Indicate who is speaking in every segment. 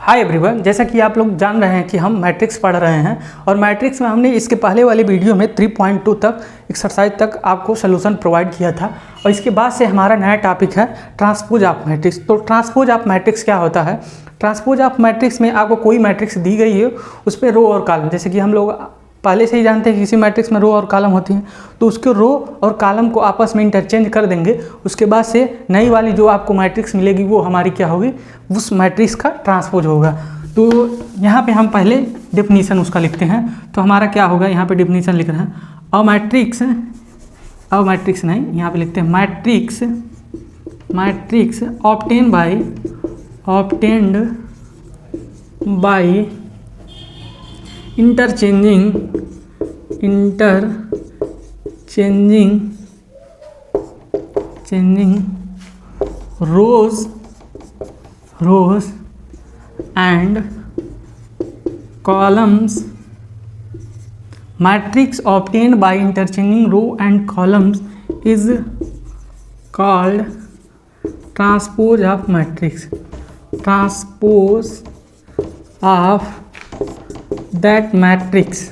Speaker 1: Hi everyone, जैसा कि आप लोग जान रहे हैं कि हम मैट्रिक्स पढ़ रहे हैं और मैट्रिक्स में हमने इसके पहले वाली वीडियो में 3.2 तक एक्सरसाइज तक आपको सोल्यूशन प्रोवाइड किया था और इसके बाद से हमारा नया टॉपिक है ट्रांसपोज ऑफ मैट्रिक्स। तो ट्रांसपोज ऑफ मैट्रिक्स क्या होता है? ट्रांसपोज ऑफ मैट्रिक्स में आपको कोई मैट्रिक्स दी गई है, उस पर रो और कॉलम, जैसे कि हम लोग पहले से ही जानते हैं कि किसी मैट्रिक्स में रो और कॉलम होती हैं, तो उसके रो और कॉलम को आपस में इंटरचेंज कर देंगे। उसके बाद से नई वाली जो आपको मैट्रिक्स मिलेगी वो हमारी क्या होगी, उस मैट्रिक्स का ट्रांसपोज होगा। तो यहाँ पे हम पहले डेफिनीशन उसका लिखते हैं। तो हमारा क्या होगा, यहाँ पे डेफिनीशन लिख रहे हैं, अ मैट्रिक्स नहीं, यहाँ पे लिखते हैं matrix obtained by interchanging rows and columns. Matrix obtained by interchanging row and columns is called transpose of matrix. Transpose of that matrix.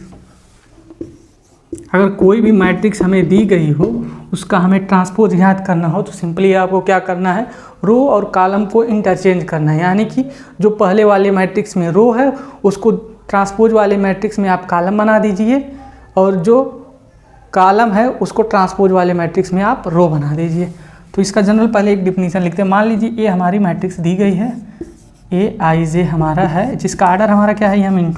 Speaker 1: अगर कोई भी मैट्रिक्स हमें दी गई हो, उसका हमें ट्रांसपोज याद करना हो तो सिंपली आपको क्या करना है, रो और कॉलम को इंटरचेंज करना है। यानी कि जो पहले वाले मैट्रिक्स में रो है उसको ट्रांसपोज वाले मैट्रिक्स में आप कॉलम बना दीजिए और जो कॉलम है उसको ट्रांसपोज वाले मैट्रिक्स में आप रो बना दीजिए। तो इसका जनरल पहले एक डिफिनीशन लिखते हैं। मान लीजिए ये हमारी मैट्रिक्स दी गई है, AIJ हमारा है, जिसका आर्डर हमारा क्या है, m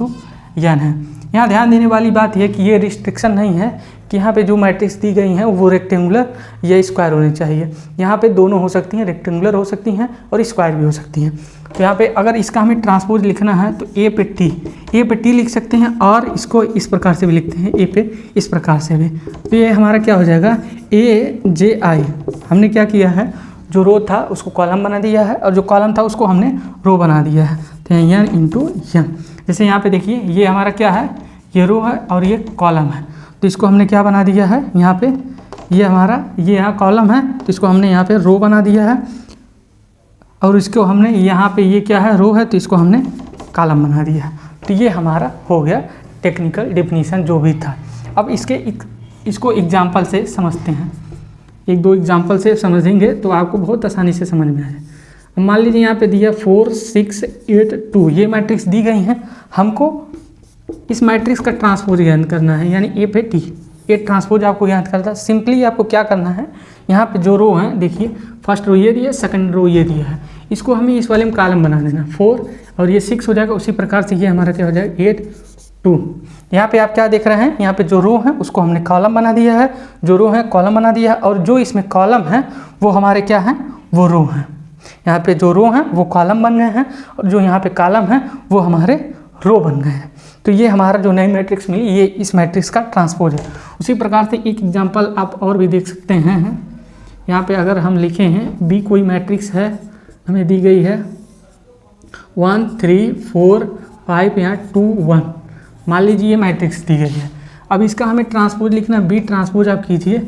Speaker 1: × n है। यहाँ ध्यान देने वाली बात यह कि ये रिस्ट्रिक्शन नहीं है कि यहाँ पे जो मैट्रिक्स दी गई हैं वो रेक्टेंगुलर या स्क्वायर होनी चाहिए। यहाँ पे दोनों हो सकती हैं, रेक्टेंगुलर हो सकती हैं और स्क्वायर भी हो सकती हैं। तो यहाँ पे अगर इसका हमें ट्रांसपोज लिखना है तो A पे T लिख सकते हैं और इसको इस प्रकार से भी लिखते हैं, A पे इस प्रकार से भी। तो ये हमारा क्या हो जाएगा, AJI। हमने क्या किया है, जो रो था उसको कॉलम बना दिया है और जो कॉलम था उसको हमने रो बना दिया है। तो n × n, जैसे यहाँ पे देखिए ये हमारा क्या है, ये रो है और ये कॉलम है। तो इसको हमने क्या बना दिया है, यहाँ पे ये हमारा ये यहाँ कॉलम है तो इसको हमने यहाँ पे रो बना दिया है और इसको हमने यहाँ पे ये क्या है, रो है तो इसको हमने कॉलम बना दिया है। तो ये हमारा हो गया टेक्निकल डेफिनीशन जो भी था। अब इसको एग्जाम्पल से समझते हैं, एक दो एग्जाम्पल से समझेंगे तो आपको बहुत आसानी से समझ में आए। मान लीजिए यहाँ पे दिया 4 6 8 2, ये मैट्रिक्स दी गई हैं, हमको इस मैट्रिक्स का ट्रांसपोज याद करना है, यानी A पे T। ये ट्रांसपोज आपको याद करता है। सिंपली आपको क्या करना है, यहाँ पे जो रो हैं देखिए, फर्स्ट रो ये दिया, सेकंड रो ये दिया है, इसको हमें इस वाले में कॉलम बना देना, 4 और ये 6 हो जाएगा। उसी प्रकार से ये हमारा क्या हो जाएगा, 8 2। यहाँ पे आप क्या देख रहे हैं, यहाँ पे जो रो है उसको हमने कॉलम बना दिया है, जो रो है कॉलम बना दिया है और जो इसमें कॉलम है वो हमारे क्या हैं, वो रो हैं। यहाँ पे जो रो हैं वो कॉलम बन गए हैं और जो यहाँ पे कॉलम हैं वो हमारे रो बन गए हैं। तो ये हमारा जो नई मैट्रिक्स मिली ये इस मैट्रिक्स का ट्रांसपोज है। उसी प्रकार से एक एग्जांपल आप और भी देख सकते हैं। यहाँ पे अगर हम लिखे हैं B कोई मैट्रिक्स है, हमें दी गई है 1 3 4 5, यहाँ 2 1, मान लीजिए ये मैट्रिक्स दी गई है। अब इसका हमें ट्रांसपोज लिखना है, B ट्रांसपोज आप कीजिए।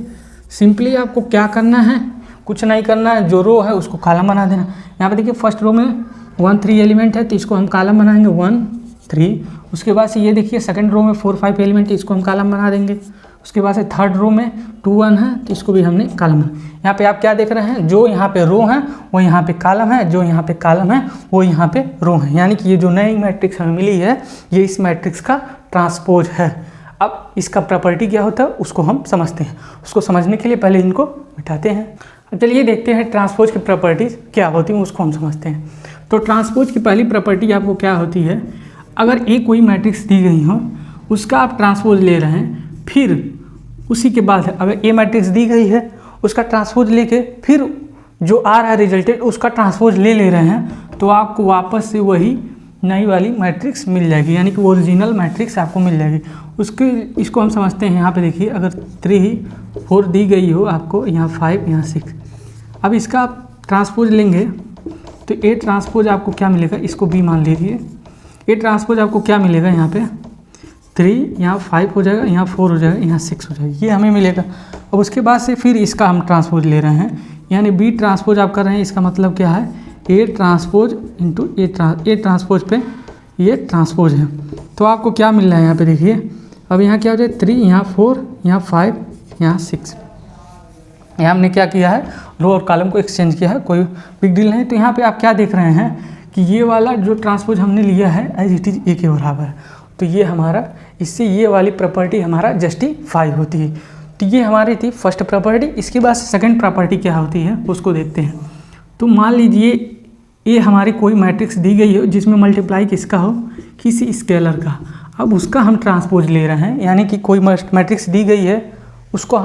Speaker 1: सिंपली आपको क्या करना है, कुछ नहीं करना है, जो रो है उसको कॉलम बना देना। यहाँ पे देखिए फर्स्ट रो में 1 3 एलिमेंट है तो इसको हम कॉलम बनाएंगे 1 3। उसके बाद से ये देखिए सेकंड रो में 4 5 एलिमेंट है, इसको हम कॉलम बना देंगे। उसके बाद से थर्ड रो में 2 1 है तो इसको भी हमने कॉलम बना। यहाँ पे आप क्या देख रहे हैं, जो यहाँ पे रो हैं वो यहाँ पे कॉलम है, जो यहाँ पे कॉलम है वो यहाँ पे रो है। यानी कि ये जो नई मैट्रिक्स हमें मिली है ये इस मैट्रिक्स का ट्रांसपोज है। अब इसका प्रॉपर्टी क्या होता है उसको हम समझते हैं। उसको समझने के लिए पहले इनको मिटाते हैं। चलिए देखते हैं ट्रांसपोज की प्रॉपर्टीज़ क्या होती हैं, उसको हम समझते हैं। तो ट्रांसपोज की पहली प्रॉपर्टी आपको क्या होती है, अगर एक कोई मैट्रिक्स दी गई हो उसका आप ट्रांसपोज ले रहे हैं, फिर उसी के बाद अगर ए मैट्रिक्स दी गई है उसका ट्रांसपोज लेके फिर जो आ रहा है रिजल्टेड उसका ट्रांसपोज ले रहे हैं, तो आपको वापस से वही नई वाली मैट्रिक्स मिल जाएगी, यानी कि ओरिजिनल मैट्रिक्स आपको मिल जाएगी। इसको हम समझते हैं। यहाँ पे देखिए अगर 3 4 दी गई हो आपको, यहाँ 5 यहाँ 6, अब इसका आप ट्रांसपोज लेंगे तो A ट्रांसपोज आपको क्या मिलेगा, इसको B मान लीजिए। A ट्रांसपोज आपको क्या मिलेगा, यहाँ पे 3, यहाँ 5 हो जाएगा, यहाँ 4 हो जाएगा, यहाँ 6 हो जाएगा, ये हमें मिलेगा। अब उसके बाद से फिर इसका हम ट्रांसपोज ले रहे हैं, यानी B ट्रांसपोज आप कर रहे हैं। इसका मतलब क्या है, A transpose into A transpose पे ये ट्रांसपोज है। तो आपको क्या मिल रहा है यहाँ पे देखिए, अब यहाँ क्या हो जाए 3, यहाँ 4, यहाँ 5, यहाँ 6। यहाँ हमने क्या किया है, रो और कॉलम को एक्सचेंज किया है, कोई बिग डील नहीं। तो यहाँ पे आप क्या देख रहे हैं कि ये वाला जो ट्रांसपोज हमने लिया है एज इट इज़ ए के बराबर है, तो ये हमारा, इससे ये वाली प्रॉपर्टी हमारा जस्टिफाई होती है। तो ये हमारी थी फर्स्ट प्रॉपर्टी। इसके बाद सेकंड प्रॉपर्टी क्या होती है उसको देखते हैं। तो मान लीजिए ये हमारी कोई मैट्रिक्स दी गई हो जिसमें मल्टीप्लाई किसका हो, किसी स्केलर का। अब उसका हम ट्रांसपोज ले रहे हैं, यानी कि कोई मैट्रिक्स दी गई है उसको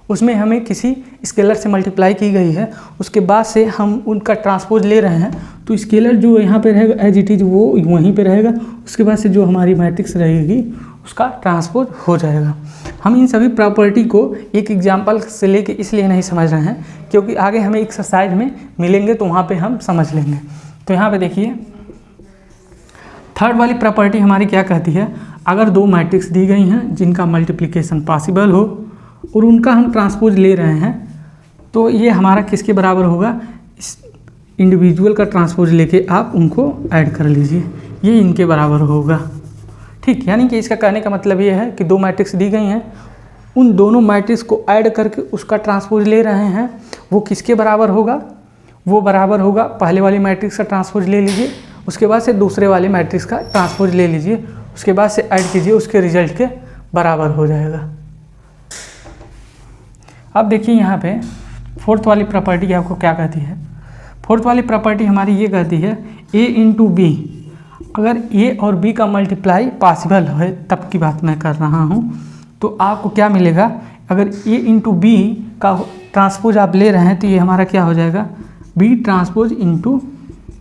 Speaker 1: उसमें हमें किसी स्केलर से मल्टीप्लाई की गई है, उसके बाद से हम उनका ट्रांसपोज ले रहे हैं। तो स्केलर जो यहाँ पे रहेगा एज इट इज़ वो वहीं पे रहेगा, उसके बाद से जो हमारी मैट्रिक्स रहेगी उसका ट्रांसपोज हो जाएगा। हम इन सभी प्रॉपर्टी को एक एग्जांपल से लेके इसलिए नहीं समझ रहे हैं क्योंकि आगे हमें एक्सरसाइज में मिलेंगे तो वहाँ पे हम समझ लेंगे। तो यहाँ पे देखिए थर्ड वाली प्रॉपर्टी हमारी क्या कहती है, अगर दो मैट्रिक्स दी गई हैं जिनका मल्टीप्लिकेशन पॉसिबल हो और उनका हम ट्रांसपोज ले रहे हैं, तो ये हमारा किसके बराबर होगा, इस इंडिविजुअल का ट्रांसपोज लेके आप उनको ऐड कर लीजिए, ये इनके बराबर होगा। ठीक, यानी कि इसका कहने का मतलब ये है कि दो मैट्रिक्स दी गई हैं, उन दोनों मैट्रिक्स को ऐड करके उसका ट्रांसपोज ले रहे हैं, वो किसके बराबर होगा, वो बराबर होगा पहले वाली मैट्रिक्स का ट्रांसपोज ले लीजिए, उसके बाद से दूसरे वाले मैट्रिक्स का ट्रांसपोज ले लीजिए, उसके बाद से ऐड कीजिए, उसके रिजल्ट के बराबर हो जाएगा। अब देखिए यहाँ पे फोर्थ वाली प्रॉपर्टी आपको क्या कहती है। फोर्थ वाली प्रॉपर्टी हमारी ये कहती है a इंटू बी, अगर a और b का मल्टीप्लाई पॉसिबल है तब की बात मैं कर रहा हूँ, तो आपको क्या मिलेगा, अगर a इंटू बी का ट्रांसपोज आप ले रहे हैं तो ये हमारा क्या हो जाएगा, b transpose into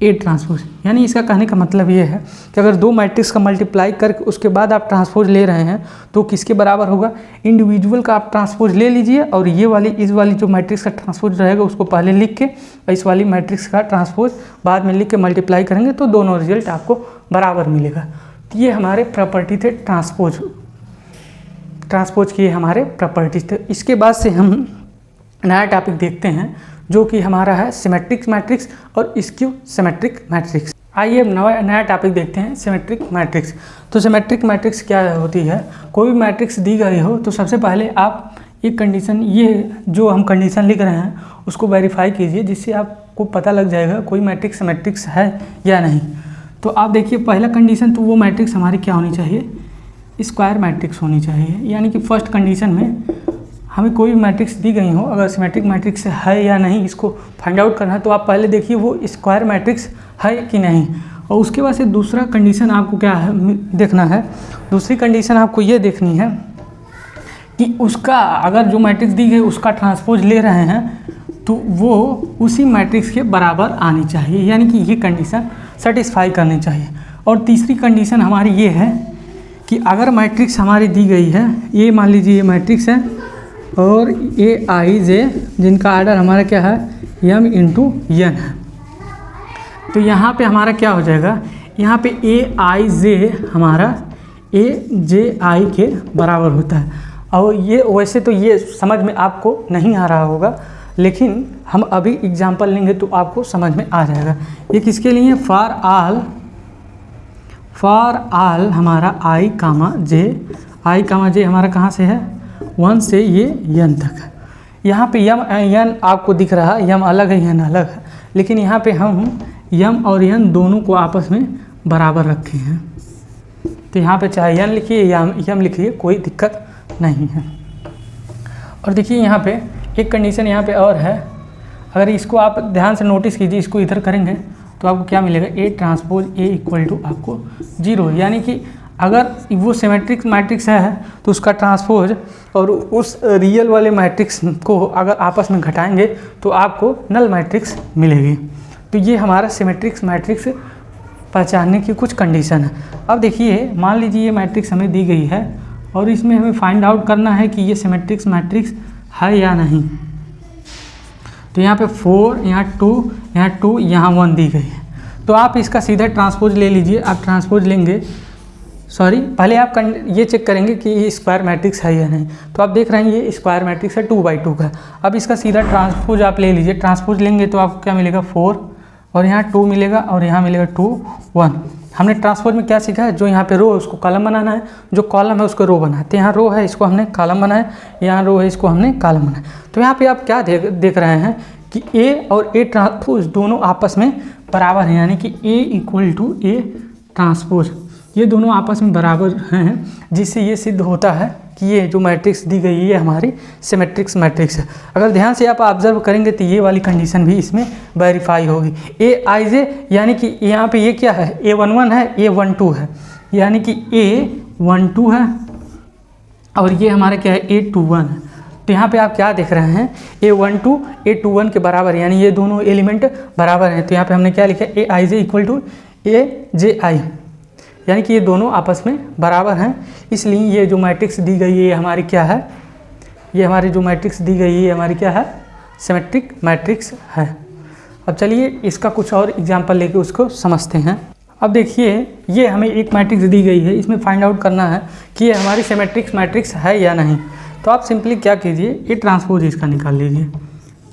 Speaker 1: A transpose. यानी इसका कहने का मतलब ये है कि अगर दो मैट्रिक्स का मल्टीप्लाई करके उसके बाद आप ट्रांसपोज ले रहे हैं तो किसके बराबर होगा, इंडिविजुअल का आप ट्रांसपोज ले लीजिए और ये वाली इस वाली जो मैट्रिक्स का ट्रांसपोज रहेगा उसको पहले लिख के इस वाली मैट्रिक्स का ट्रांसपोज बाद में लिख के मल्टीप्लाई करेंगे तो दोनों रिजल्ट आपको बराबर मिलेगा। तो ये हमारे प्रॉपर्टी थे ट्रांसपोज की हमारे प्रॉपर्टीज थे। इसके बाद से हम नया टॉपिक देखते हैं जो कि हमारा है सिमेट्रिक मैट्रिक्स और स्क्यू सिमेट्रिक मैट्रिक्स। आइए अब नया टॉपिक देखते हैं सिमेट्रिक मैट्रिक्स। तो सिमेट्रिक मैट्रिक्स क्या होती है, कोई भी मैट्रिक्स दी गई हो तो सबसे पहले आप एक कंडीशन, ये जो हम कंडीशन लिख रहे हैं उसको वेरीफाई कीजिए, जिससे आपको पता लग जाएगा कोई मैट्रिक्स सिमेट्रिक्स है या नहीं। तो आप देखिए पहला कंडीशन, तो वो मैट्रिक्स हमारी क्या होनी चाहिए, स्क्वायर मैट्रिक्स होनी चाहिए। यानी कि फर्स्ट कंडीशन में हमें कोई भी मैट्रिक्स दी गई हो, अगर सिमेट्रिक मैट्रिक्स है या नहीं इसको फाइंड आउट करना है तो आप पहले देखिए वो स्क्वायर मैट्रिक्स है कि नहीं। और उसके बाद से दूसरा कंडीशन आपको क्या है देखना है, दूसरी कंडीशन आपको ये देखनी है कि उसका, अगर जो मैट्रिक्स दी गई उसका ट्रांसपोज ले रहे हैं तो वो उसी मैट्रिक्स के बराबर आनी चाहिए, यानी कि ये कंडीशन सेटिस्फाई करनी चाहिए। और तीसरी कंडीशन हमारी ये है कि अगर मैट्रिक्स हमारी दी गई है, ये मान लीजिए ये मैट्रिक्स है और ए आई जे जिनका आर्डर हमारा क्या है m इंटू n है, तो यहाँ पे हमारा क्या हो जाएगा, यहाँ पे ए आई जे हमारा ए जे आई के बराबर होता है। और ये वैसे तो ये समझ में आपको नहीं आ रहा होगा, लेकिन हम अभी एग्जांपल लेंगे तो आपको समझ में आ जाएगा। ये किसके लिए, फॉर आल हमारा आई कामा जे हमारा कहाँ से है, 1 से ये n तक है। यहाँ पे यम n आपको दिख रहा है, यम अलग है n अलग है, लेकिन यहाँ पे हम यम और n दोनों को आपस में बराबर रखे हैं। तो यहाँ पे चाहे n लिखिए या यम लिखिए, कोई दिक्कत नहीं है। और देखिए यहाँ पे एक कंडीशन यहाँ पे और है, अगर इसको आप ध्यान से नोटिस कीजिए, इसको इधर करेंगे तो आपको क्या मिलेगा, A transpose A equal to आपको 0, यानी कि अगर वो सिमेट्रिक मैट्रिक्स है तो उसका ट्रांसपोज और उस रियल वाले मैट्रिक्स को अगर आपस में घटाएंगे तो आपको नल मैट्रिक्स मिलेगी। तो ये हमारा सिमेट्रिक मैट्रिक्स पहचानने की कुछ कंडीशन है। अब देखिए मान लीजिए ये मैट्रिक्स हमें दी गई है और इसमें हमें फाइंड आउट करना है कि ये सिमेट्रिक मैट्रिक्स है या नहीं। तो यहाँ पे 4, यहाँ 2, यहाँ 1 दी गई है, तो आप इसका सीधा ट्रांसपोज ले लीजिए। आप ट्रांसपोज लेंगे, सॉरी पहले आप ये चेक करेंगे कि ये स्क्वायर मैट्रिक्स है या नहीं। तो आप देख रहे हैं ये स्क्वायर मैट्रिक्स है 2 बाई 2 का। अब इसका सीधा ट्रांसपोज आप ले लीजिए, ट्रांसपोज लेंगे तो आपको क्या मिलेगा, 4 और यहाँ 2 मिलेगा और यहाँ मिलेगा 2 1। हमने ट्रांसपोज में क्या सीखा है, जो यहाँ पे रो है उसको कॉलम बनाना है, जो कॉलम है उसको रो बनाते हैं। यहाँ रो है इसको हमने कॉलम बनाया, यहाँ रो है इसको हमने कॉलम बनाया। तो यहाँ पे आप क्या देख रहे हैं कि ए और ए ट्रांसपोज दोनों आपस में बराबर हैं, यानी कि ए इक्वल टू ए ट्रांसपोज, ये दोनों आपस में बराबर हैं, जिससे ये सिद्ध होता है कि ये जो मैट्रिक्स दी गई है ये हमारी सिमेट्रिक्स मैट्रिक्स है। अगर ध्यान से आप ऑब्जर्व करेंगे तो ये वाली कंडीशन भी इसमें वेरीफाई होगी। ए आई जे यानी कि यहाँ पे ये क्या है, A11 है, A12 है, यानी कि A12 है और ये हमारा क्या है, A21 है। तो यहाँ पे आप क्या देख रहे हैं, A12 A21 के बराबर, यानी ये दोनों एलिमेंट बराबर हैं। तो यहाँ पे हमने क्या लिखा है, ए आई जे इक्वल टू ए जे आई, यानी कि ये दोनों आपस में बराबर हैं। इसलिए ये जो मैट्रिक्स दी गई है ये हमारी क्या है, ये हमारी जो मैट्रिक्स दी गई है ये हमारी क्या है, सिमेट्रिक मैट्रिक्स है। अब चलिए इसका कुछ और एग्जांपल लेके उसको समझते हैं। अब देखिए ये हमें एक मैट्रिक्स दी गई है, इसमें फाइंड आउट करना है कि ये हमारी सिमेट्रिक्स मैट्रिक्स है या नहीं। तो आप सिंपली क्या कीजिए, ए ट्रांसपोज इसका निकाल लीजिए।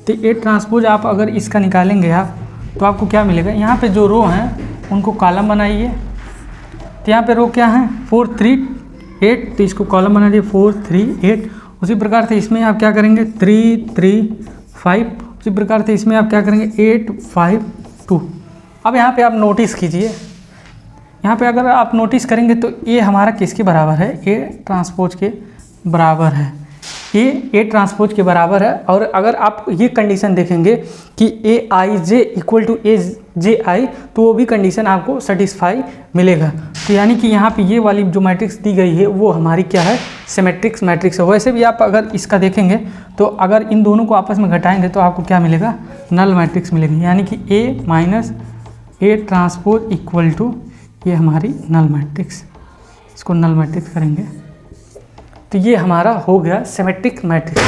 Speaker 1: तो ए ट्रांसपोज आप अगर इसका निकालेंगे आप तो आपको क्या मिलेगा, यहाँ पे जो रो हैं उनको कॉलम बनाइए। तो यहाँ पे रो क्या है, 4 3 8, तो इसको कॉलम बना दिए 4 3 8। उसी प्रकार से इसमें आप क्या करेंगे 3 3 5, उसी प्रकार से इसमें आप क्या करेंगे 8 5 2। अब यहाँ पे आप नोटिस कीजिए, यहाँ पे अगर आप नोटिस करेंगे तो ये हमारा किसके बराबर है, ए ट्रांसपोज के बराबर है, ये ए ट्रांसपोज के बराबर है। और अगर आप ये कंडीशन देखेंगे कि ए आई जे इक्वल टू ए जे आई, तो वो भी कंडीशन आपको सेटिस्फाई मिलेगा। तो यानी कि यहाँ पे ये वाली जो मैट्रिक्स दी गई है वो हमारी क्या है, सिमेट्रिक्स मैट्रिक्स है। वैसे भी आप अगर इसका देखेंगे तो अगर इन दोनों को आपस में घटाएंगे तो आपको क्या मिलेगा, नल मैट्रिक्स मिलेगी, यानी कि A minus A transpose equal to ये हमारी नल मैट्रिक्स। इसको नल मैट्रिक्स करेंगे तो ये हमारा हो गया सिमेट्रिक मैट्रिक्स।